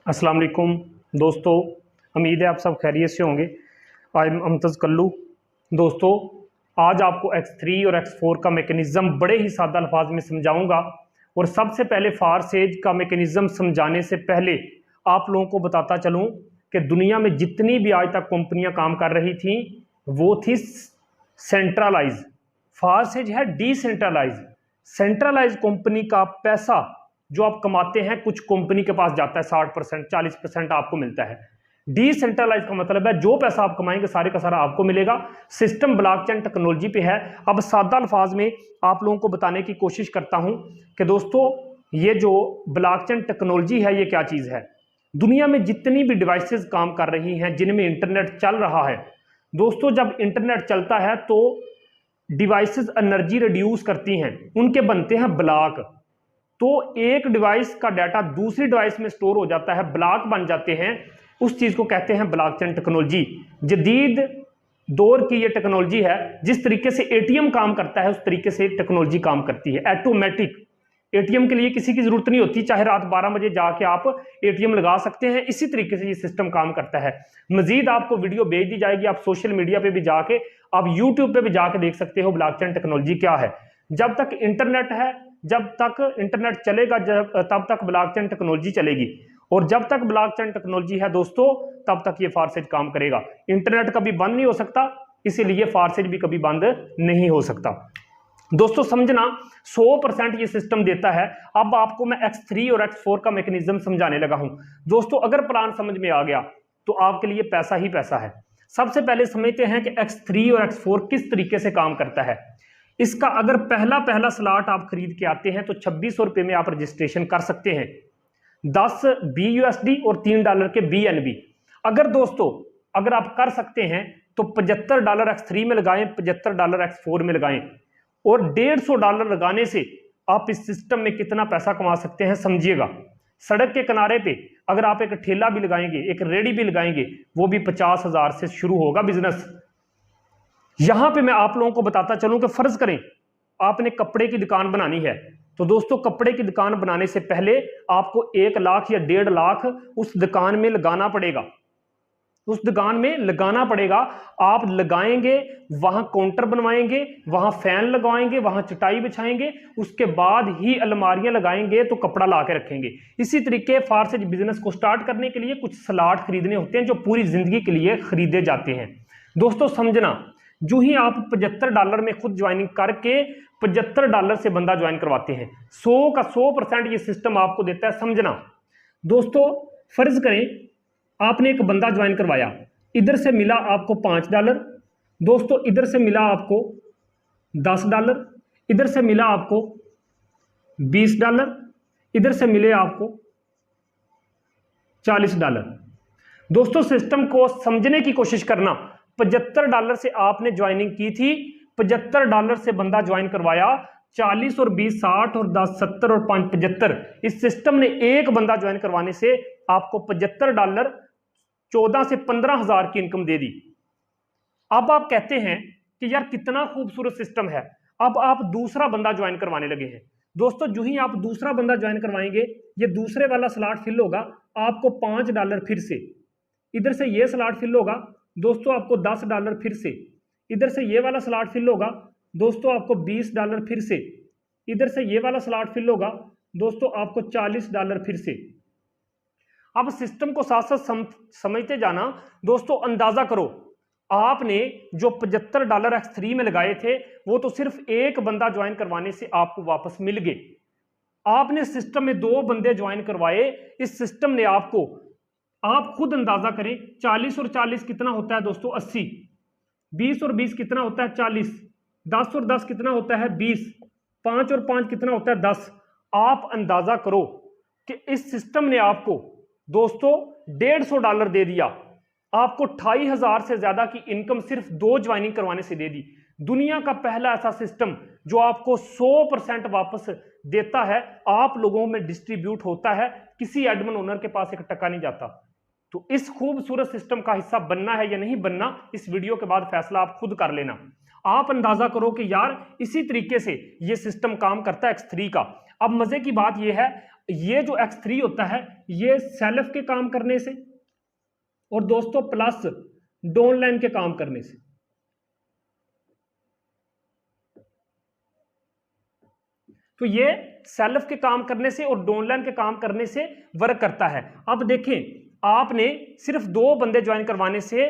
अस्सलाम वालेकुम दोस्तों, उम्मीद है आप सब खैरियत से होंगे। I am Imtiaz Kallu. दोस्तों, आज आपको X3 और X4 का मैकेनिज़्म बड़े ही सादा अल्फाज में समझाऊंगा। और सबसे पहले फारसेज का मैकेनिज़्म समझाने से पहले आप लोगों को बताता चलूं कि दुनिया में जितनी भी आज तक कंपनियां काम कर रही थी वो थी सेंट्रलाइज। फारसेज है डिसेंट्रलाइज। सेंट्रलाइज कंपनी का पैसा जो आप कमाते हैं कुछ कंपनी के पास जाता है, 60% 40% आपको मिलता है। डिसेंट्रलाइज का मतलब है जो पैसा आप कमाएंगे सारे का सारा आपको मिलेगा। सिस्टम ब्लॉकचेन टेक्नोलॉजी पे है। अब सादा अल्फाज में आप लोगों को बताने की कोशिश करता हूं कि दोस्तों ये जो ब्लॉकचेन टेक्नोलॉजी है ये क्या चीज है। दुनिया में जितनी भी डिवाइसेस काम कर रही हैं जिनमें इंटरनेट चल रहा है, दोस्तों जब इंटरनेट चलता है तो डिवाइसेस एनर्जी रिड्यूस करती हैं, उनके बनते हैं ब्लॉक। तो एक डिवाइस का डाटा दूसरी डिवाइस में स्टोर हो जाता है, ब्लॉक बन जाते हैं। उस चीज को कहते हैं ब्लॉकचेन टेक्नोलॉजी। जदीद दौर की ये टेक्नोलॉजी है। जिस तरीके से एटीएम काम करता है उस तरीके से टेक्नोलॉजी काम करती है। ऑटोमेटिक एटीएम के लिए किसी की जरूरत नहीं होती, चाहे रात 12 बजे जाके आप एटीएम लगा सकते हैं। इसी तरीके से ये सिस्टम काम करता है। मजीद आपको वीडियो भेज दी जाएगी, आप सोशल मीडिया पे भी जाके, आप यूट्यूब पे भी जाके देख सकते हो ब्लॉकचेन टेक्नोलॉजी क्या है। जब तक इंटरनेट है, जब तक इंटरनेट चलेगा, तब तक ब्लॉकचेन टेक्नोलॉजी चलेगी। और जब तक ब्लॉकचेन टेक्नोलॉजी है दोस्तों तब तक ये फारसेज काम करेगा। इंटरनेट कभी बंद नहीं हो सकता, इसीलिए फारसेज भी कभी बंद नहीं हो सकता। दोस्तों समझना, 100% ये सिस्टम देता है। अब आपको मैं X3 और X4 का मैकेनिज्म समझाने लगा हूं। दोस्तों अगर प्लान समझ में आ गया तो आपके लिए पैसा ही पैसा है। सबसे पहले समझते हैं कि X3 और X4 किस तरीके से काम करता है। इसका अगर पहला स्लॉट आप खरीद के आते हैं तो 2600 रुपए में आप रजिस्ट्रेशन कर सकते हैं। 10 BUSD और $3 के BNB। अगर दोस्तों अगर आप कर सकते हैं तो $75 X3 में लगाएं, $75 X4 में लगाएं। और $150 लगाने से आप इस सिस्टम में कितना पैसा कमा सकते हैं समझिएगा। सड़क के किनारे पे अगर आप एक ठेला भी लगाएंगे, एक रेडी भी लगाएंगे, वो भी 50,000 से शुरू होगा बिजनेस। यहां पे मैं आप लोगों को बताता चलूं कि फर्ज करें आपने कपड़े की दुकान बनानी है, तो दोस्तों कपड़े की दुकान बनाने से पहले आपको 1 लाख या 1.5 लाख उस दुकान में लगाना पड़ेगा। उस दुकान में लगाना पड़ेगा। आप लगाएंगे, वहां काउंटर बनवाएंगे, वहां फैन लगवाएंगे, वहां चटाई बिछाएंगे, उसके बाद ही अलमारियां लगाएंगे तो कपड़ा ला के रखेंगे। इसी तरीके फारसेज बिजनेस को स्टार्ट करने के लिए कुछ स्लॉट खरीदने होते हैं जो पूरी जिंदगी के लिए खरीदे जाते हैं। दोस्तों समझना, जो ही आप $75 में खुद ज्वाइनिंग करके $75 से बंदा ज्वाइन करवाते हैं, 100 का 100% ये सिस्टम आपको देता है। समझना दोस्तों, फर्ज करें आपने एक बंदा ज्वाइन करवाया, इधर से मिला आपको $5, दोस्तों इधर से मिला आपको $10, इधर से मिला आपको $20, इधर से मिले आपको $40। दोस्तों सिस्टम को समझने की कोशिश करना। $75 से आपने ज्वाइनिंग की थी, $75 से बंदा ज्वाइन करवाया, 40 और 20 60 और 10 70 और 5 75। इस सिस्टम ने एक बंदा ज्वाइन करवाने से आपको $75 14 से 15,000 की इनकम दे दी। अब आप कहते हैं कि यार कितना खूबसूरत सिस्टम है। अब आप दूसरा बंदा ज्वाइन करवाने लगे हैं। दोस्तों जो ही आप दूसरा बंदा ज्वाइन करवाएंगे, ये दूसरे वाला स्लॉट फिल होगा, आपको $5 फिर से, इधर से ये स्लॉट फिल होगा, दोस्तों आपको $10 फिर से, इधर से ये वाला स्लॉट फिल होगा, दोस्तों आपको $20 फिर से, इधर से ये वाला स्लॉट फिल होगा, दोस्तों आपको $40 फिर से। अब सिस्टम को साथ साथ समझते जाना। दोस्तों अंदाजा करो, आपने जो $75 X3 में लगाए थे वो तो सिर्फ एक बंदा ज्वाइन करवाने से आपको वापस मिल गए। आपने सिस्टम में 2 बंदे ज्वाइन करवाए, इस सिस्टम ने आपको, आप खुद अंदाजा करें, 40 और 40 कितना होता है दोस्तों 80, 20 और 20 कितना होता है 40, 10 और 10 कितना होता है 20, 5 और 5 कितना होता है 10। आप अंदाजा करो कि इस सिस्टम ने आपको दोस्तों $150 दे दिया, आपको 28,000 से ज्यादा की इनकम सिर्फ 2 ज्वाइनिंग करवाने से दे दी। दुनिया का पहला ऐसा सिस्टम जो आपको 100% वापस देता है, आप लोगों में डिस्ट्रीब्यूट होता है, किसी एडमिन ओनर के पास एक टका नहीं जाता। तो इस खूबसूरत सिस्टम का हिस्सा बनना है या नहीं बनना, इस वीडियो के बाद फैसला आप खुद कर लेना। आप अंदाजा करो कि यार इसी तरीके से ये सिस्टम काम करता है X3 का। अब मजे की बात यह है, ये जो x3 होता है ये सेल्फ के काम करने से और दोस्तों प्लस डाउनलाइन के काम करने से। तो ये सेल्फ के काम करने से और डाउनलाइन के काम करने से वर्क करता है। अब देखें, आपने सिर्फ 2 बंदे ज्वाइन करवाने से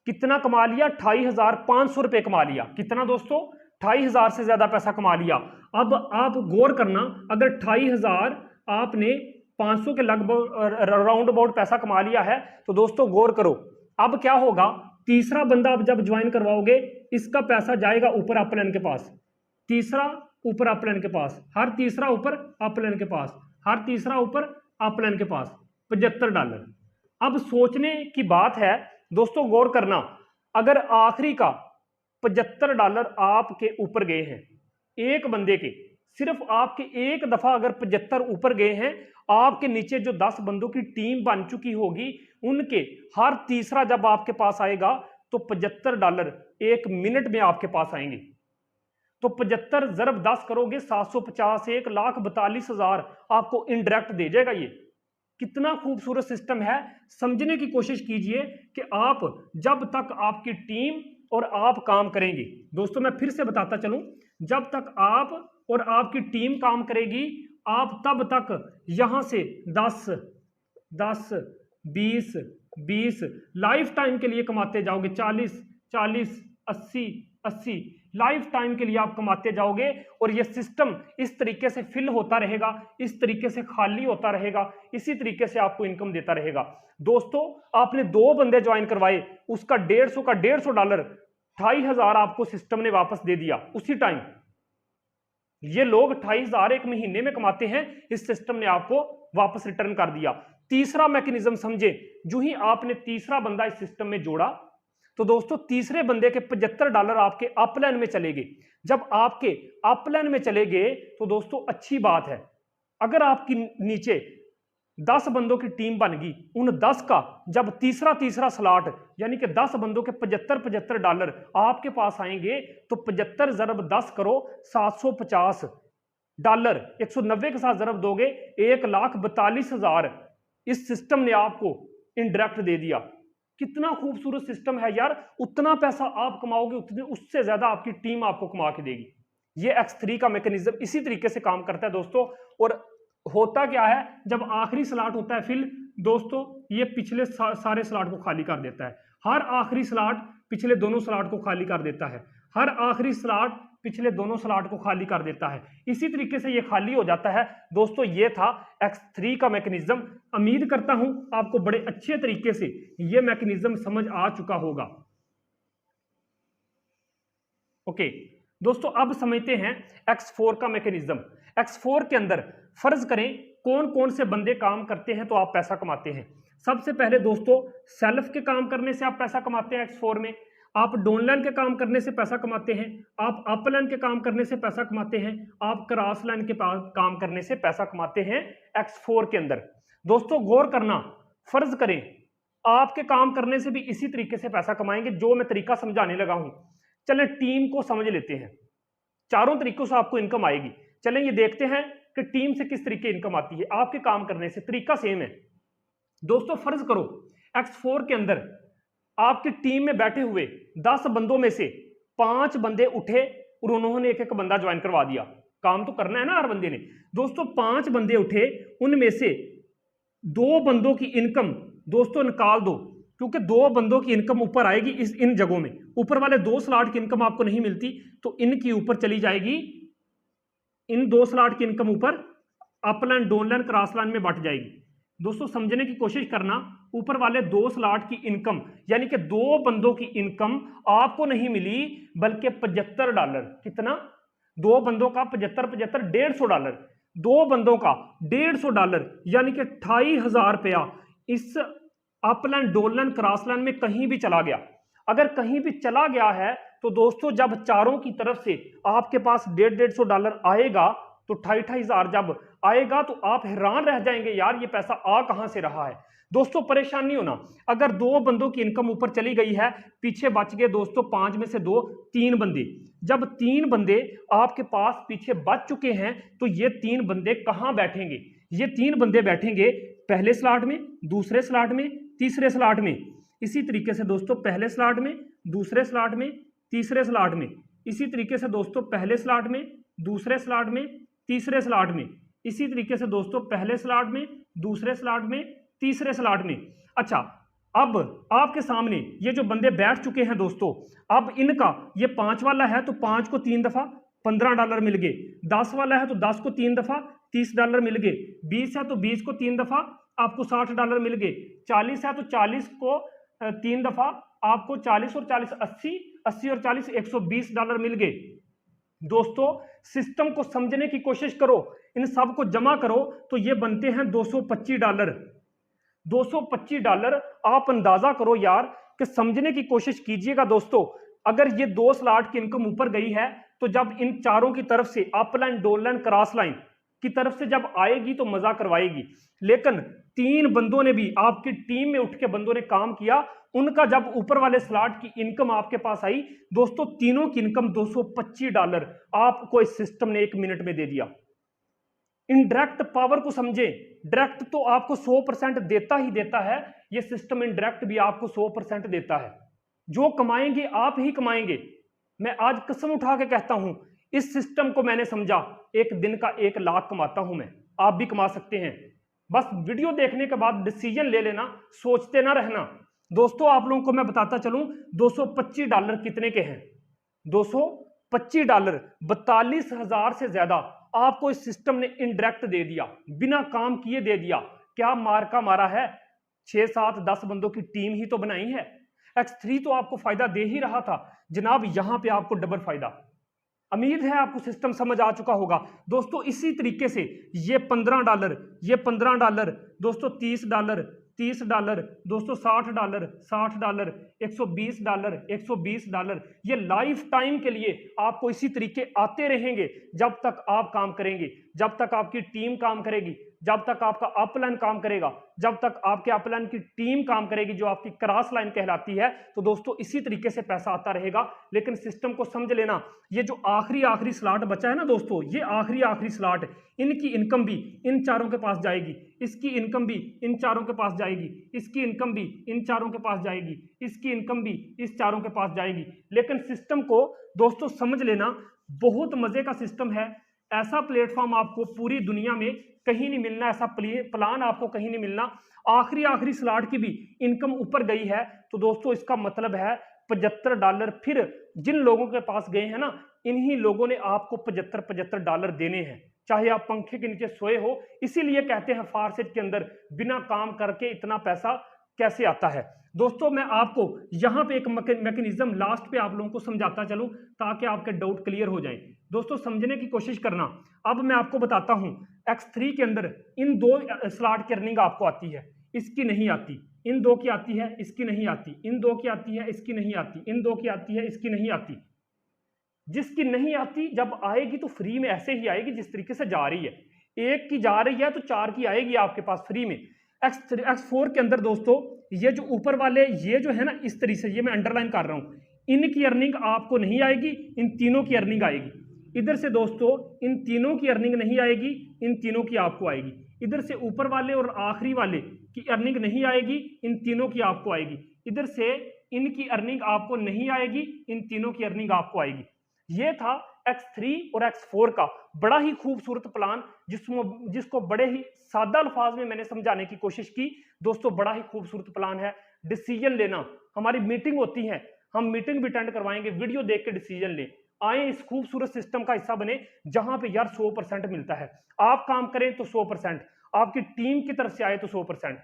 कितना कमा लिया, 28,500 रुपए कमा लिया। कितना दोस्तों, 28,000 से ज्यादा पैसा कमा लिया। अब आप गौर करना, अगर 28,000 आपने 500 के लगभग राउंड अबाउट पैसा कमा लिया है, तो दोस्तों गौर करो अब क्या होगा। तीसरा बंदा आप जब ज्वाइन करवाओगे, इसका पैसा जाएगा ऊपर अपलाइन के पास, तीसरा ऊपर अपलाइन के पास, हर तीसरा ऊपर अपलाइन के पास, हर तीसरा ऊपर अपलाइन के पास, $75। अब सोचने की बात है दोस्तों, गौर करना, अगर आखिरी का $75 आपके ऊपर गए हैं, एक बंदे के, सिर्फ आपके एक दफा अगर 75 ऊपर गए हैं, आपके नीचे जो 10 बंदों की टीम बन चुकी होगी, उनके हर तीसरा जब आपके पास आएगा तो $75 एक मिनट में आपके पास आएंगे। तो 75 ज़रब 10 करोगे 750, 1,42,000 आपको इनडायरेक्ट दे जाएगा। ये कितना खूबसूरत सिस्टम है, समझने की कोशिश कीजिए कि आप जब तक आपकी टीम और आप काम करेंगे, दोस्तों मैं फिर से बताता चलूं, जब तक आप और आपकी टीम काम करेगी, आप तब तक यहां से 10 10 20 20 लाइफ टाइम के लिए कमाते जाओगे, 40 40 80 80 लाइफ टाइम के लिए आप कमाते जाओगे। और ये सिस्टम इस तरीके से फिल होता रहेगा, इस तरीके से खाली होता रहेगा, इसी तरीके से आपको इनकम देता रहेगा। दोस्तों आपने 2 बंदे ज्वाइन करवाए, उसका $150 $28,000 आपको सिस्टम ने वापस दे दिया उसी टाइम। ये लोग 28,000 एक महीने में कमाते हैं, इस सिस्टम ने आपको वापस रिटर्न कर दिया। तीसरा मैकेनिज्म समझे, जो ही आपने तीसरा बंदा इस सिस्टम में जोड़ा, तो दोस्तों तीसरे बंदे के $75 आपके अपलाइन में चले गए। जब आपके अपलाइन में चले गए तो दोस्तों अच्छी बात है, अगर आपकी नीचे 10 बंदों की टीम बन गई, उन 10 का जब तीसरा स्लॉट यानी कि 10 बंदों के $75 आपके पास आएंगे, तो 75 ज़रब 10 करो, $750, 190 के साथ ज़रब दोगे 1,42,000 इस सिस्टम ने आपको इनडायरेक्ट दे दिया। कितना खूबसूरत सिस्टम है यार, उतना पैसा आप कमाओगे, उतने उससे ज्यादा आपकी टीम आपको कमा के देगी। ये X3 का मैकेनिज्म इसी तरीके से काम करता है दोस्तों। और होता क्या है, जब आखिरी स्लॉट होता है फिल, दोस्तों ये पिछले सारे स्लॉट को खाली कर देता है। हर आखिरी स्लॉट पिछले दोनों स्लॉट को खाली कर देता है, हर आखिरी स्लॉट पिछले दोनों स्लॉट को खाली कर देता है। इसी तरीके से ये खाली हो जाता है। दोस्तों ये था X3 का मैकेनिज्म। उम्मीद करता हूं आपको बड़े अच्छे तरीके से ये मैकेनिज्म समझ आ चुका होगा। ओके दोस्तों, अब समझते हैं X4 का मैकेनिज्म। X4 के अंदर फर्ज करें कौन कौन से बंदे काम करते हैं तो आप पैसा कमाते हैं। सबसे पहले दोस्तों सेल्फ के काम करने से आप पैसा कमाते हैं X4 में, आप डाउनलाइन के काम करने से पैसा कमाते हैं, आप अपलाइन के काम करने से पैसा कमाते हैं, आप क्रॉस लाइन के काम करने से पैसा कमाते हैं X4 के अंदर। दोस्तों गौर करना, फर्ज करें आपके काम करने से भी इसी तरीके से पैसा कमाएंगे जो मैं तरीका समझाने लगा हूं। चलें टीम को समझ लेते हैं, चारों तरीकों से आपको इनकम आएगी। चलें ये देखते हैं कि टीम से किस तरीके इनकम आती है। आपके काम करने से तरीका सेम है दोस्तों। फर्ज करो X4 के अंदर आपकी टीम में बैठे हुए 10 बंदों में से 5 बंदे उठे और उन्होंने एक एक बंदा ज्वाइन करवा दिया। काम तो करना है ना हर बंदे ने। दोस्तों 5 बंदे उठे, उनमें से 2 बंदों की इनकम दोस्तों निकाल दो, क्योंकि 2 बंदों की इनकम ऊपर आएगी इन जगहों में। ऊपर वाले 2 स्लॉट की इनकम आपको नहीं मिलती, तो इनकी ऊपर चली जाएगी, इन 2 स्लॉट की इनकम ऊपर अपलाइन डाउनलाइन क्रॉस लाइन में बट जाएगी। दोस्तों समझने की कोशिश करना, ऊपर वाले 2 स्लॉट की इनकम यानी कि 2 बंदों की इनकम आपको नहीं मिली, बल्कि $75। कितना? 2 बंदों का 75 75 $150, 2 बंदों का $150 यानी कि 28,000 रुपया इस अपलाइन डाउनलाइन क्रॉस लाइन में कहीं भी चला गया। अगर कहीं भी चला गया है तो दोस्तों जब चारों की तरफ से आपके पास $150 आएगा, तो 28,000 जब आएगा तो आप हैरान रह जाएंगे, यार ये पैसा आ कहां से रहा है। दोस्तों परेशान नहीं होना, अगर 2 बंदों की इनकम ऊपर चली गई है, पीछे बच गए दोस्तों 5 में से 2, 3 बंदे। जब 3 बंदे आपके पास पीछे बच चुके हैं, तो ये 3 बंदे कहां बैठेंगे? ये 3 बंदे बैठेंगे पहले स्लॉट में, दूसरे स्लॉट में, तीसरे स्लॉट में। इसी तरीके से दोस्तों पहले स्लॉट में, दूसरे स्लॉट में, तीसरे स्लॉट में। इसी तरीके से दोस्तों पहले स्लॉट में, दूसरे स्लॉट में, तीसरे स्लॉट में। इसी तरीके से दोस्तों पहले स्लॉट में, दूसरे स्लॉट में, तीसरे स्लॉट में। अच्छा, अब आपके सामने ये जो बंदे बैठ चुके हैं दोस्तों, अब इनका ये 5 वाला है तो 5 को 3 दफा $15 मिल गए, 10 वाला है तो 10 को 3 दफा $30 मिल गए, 20 है तो 20 को 3 दफा आपको $60 मिल गए, 40 है तो 40 को 3 दफा आपको 40 और 40 80, 80 और 40 $120 मिल गए। दोस्तों सिस्टम को समझने की कोशिश करो, इन सब को जमा करो तो ये बनते हैं $225। $225 आप अंदाजा करो यार कि समझने की कोशिश कीजिएगा दोस्तों। अगर ये 2 स्लॉट की इनकम ऊपर गई है तो जब इन चारों की तरफ से up line, down line, cross line की तरफ से जब आएगी तो मजा करवाएगी। लेकिन 3 बंदों ने भी, आपकी टीम में उठ के बंदों ने काम किया, उनका जब ऊपर वाले स्लॉट की इनकम आपके पास आई दोस्तों, तीनों की इनकम $225 आपको इस सिस्टम ने 1 मिनट में दे दिया। इनडायरेक्ट पावर को समझे, डायरेक्ट तो आपको 100% देता ही देता है, यह सिस्टम इनडायरेक्ट भी आपको 100% देता है। जो कमाएंगे आप ही कमाएंगे। मैं आज कसम उठा के कहता हूं, इस सिस्टम को मैंने समझा, एक दिन का 1 लाख कमाता हूं मैं, आप भी कमा सकते हैं। बस वीडियो देखने के बाद डिसीजन ले लेना, सोचते ना रहना। दोस्तों आप लोगों को मैं बताता चलूं, $225 कितने के हैं? $225, 42,000 से ज्यादा आपको इस सिस्टम ने इनडायरेक्ट दे दिया, बिना काम किए दे दिया। क्या मार्का मारा है? 6, 7, 10 बंदों की टीम ही तो बनाई है। X3 तो आपको फायदा दे ही रहा था जनाब, यहां पे आपको डबल फायदा। उम्मीद है आपको सिस्टम समझ आ चुका होगा दोस्तों। इसी तरीके से ये $15, ये $15 दोस्तों, $30, $30 दोस्तों, $60, $60, $120, $120, ये लाइफ टाइम के लिए आपको इसी तरीके आते रहेंगे जब तक आप काम करेंगे, जब तक आपकी टीम काम करेगी, जब तक आपका अपलाइन काम करेगा, जब तक आपके अपलाइन की टीम काम करेगी जो आपकी क्रॉस लाइन कहलाती है। तो दोस्तों इसी तरीके से पैसा आता रहेगा। लेकिन सिस्टम को समझ लेना, ये जो आखिरी स्लॉट बचा है ना दोस्तों, ये आखिरी स्लॉट, इनकी इनकम भी इन चारों के पास जाएगी, इसकी इनकम भी इन चारों के पास जाएगी, इसकी इनकम भी इन चारों के पास जाएगी, इसकी इनकम भी इस चारों के पास जाएगी। लेकिन सिस्टम को दोस्तों समझ लेना, बहुत मजे का सिस्टम है। ऐसा प्लेटफॉर्म आपको पूरी दुनिया में कहीं नहीं मिलना, ऐसा प्लान आपको कहीं नहीं मिलना। आखिरी स्लॉट की भी इनकम ऊपर गई है तो दोस्तों इसका मतलब है $75। फिर जिन लोगों के पास गए हैं ना, इन्हीं लोगों ने आपको $75 देने हैं, चाहे आप पंखे के नीचे सोए हो। इसीलिए कहते हैं फारसेट के अंदर बिना काम करके इतना पैसा कैसे आता है। दोस्तों मैं आपको यहां पे एक मैकेनिज्म लास्ट पे आप लोगों को समझाता चलूं ताकि आपके डाउट क्लियर हो जाएं। दोस्तों समझने की कोशिश करना। अब मैं आपको बताता हूं, X3 के अंदर इन 2 स्लॉट की अर्निंग आपको आती है, इसकी नहीं आती। इन 2 की आती है, इसकी नहीं आती। इन 2 की आती है, इसकी नहीं आती। इन 2 की आती है, इसकी नहीं आती। जिसकी नहीं आती जब आएगी तो फ्री में ऐसे ही आएगी जिस तरीके से जा रही है। 1 की जा रही है तो 4 की आएगी आपके पास फ्री में। X4 के अंदर दोस्तों ये जो ऊपर वाले ये जो है ना, इस तरीके से, ये मैं अंडरलाइन कर रहा हूं, इनकी अर्निंग आपको नहीं आएगी, इन तीनों की अर्निंग आएगी। इधर से दोस्तों इन तीनों की अर्निंग नहीं आएगी, इन तीनों की आपको आएगी। इधर से ऊपर वाले और आखिरी वाले की अर्निंग नहीं आएगी, इन तीनों की आपको आएगी। इधर से इनकी अर्निंग आपको नहीं आएगी, इन तीनों की अर्निंग आपको आएगी। ये था X3 और X4 का बड़ा ही खूबसूरत प्लान, जिसको बड़े ही सादा अल्फाज में मैंने समझाने की कोशिश की। दोस्तों बड़ा ही खूबसूरत प्लान है। डिसीजन लेना, हमारी मीटिंग होती है, हम मीटिंग भी अटेंड करवाएंगे, वीडियो देख के डिसीजन ले। आए इस खूबसूरत सिस्टम का हिस्सा बने जहां पे यार 100% मिलता है। आप काम करें तो 100%, आपकी टीम की तरफ से आए तो 100%,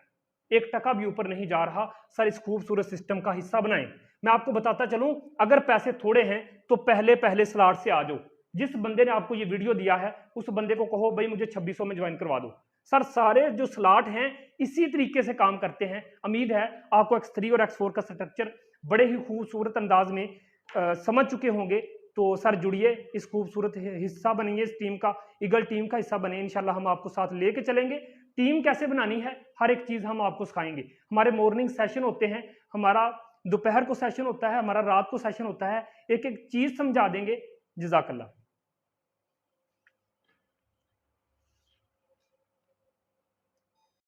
1 टका भी ऊपर नहीं जा रहा। सर इस खूबसूरत सिस्टम का हिस्सा बनाएं। मैं आपको बताता चलूं, अगर पैसे थोड़े हैं तो पहले स्लॉट से आ जाओ। जिस बंदे ने आपको ये वीडियो दिया है उस बंदे को कहो भाई मुझे 2600 में ज्वाइन करवा दो। सर सारे जो स्लॉट हैं इसी तरीके से काम करते हैं। उम्मीद है आपको X3 और X4 का स्ट्रक्चर बड़े ही खूबसूरत अंदाज में समझ चुके होंगे। तो सर जुड़िए, इस खूबसूरत हिस्सा बनेंगे, इस टीम का, ईगल टीम का हिस्सा बने। इंशाल्लाह हम आपको साथ लेके चलेंगे। टीम कैसे बनानी है हर एक चीज हम आपको सिखाएंगे। हमारे मॉर्निंग सेशन होते हैं, हमारा दोपहर को सेशन होता है, हमारा रात को सेशन होता है, एक एक चीज समझा देंगे। जज़ाकल्लाह।